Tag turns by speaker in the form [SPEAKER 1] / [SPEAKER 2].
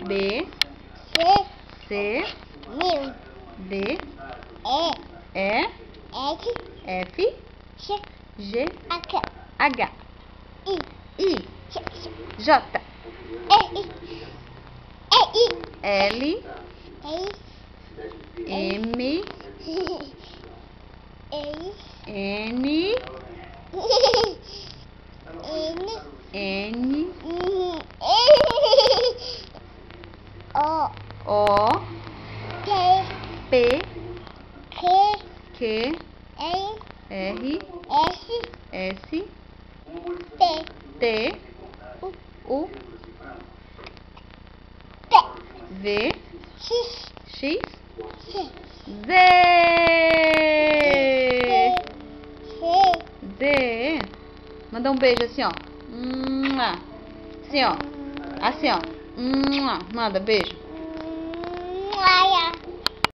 [SPEAKER 1] B, C, D, E, F, G, H, I, J, L, M, N, O, P, Q, R, S, T, U, V, X, Z. Z. Manda um beijo assim, ó. Assim, ó. Assim, ó. Manda beijo.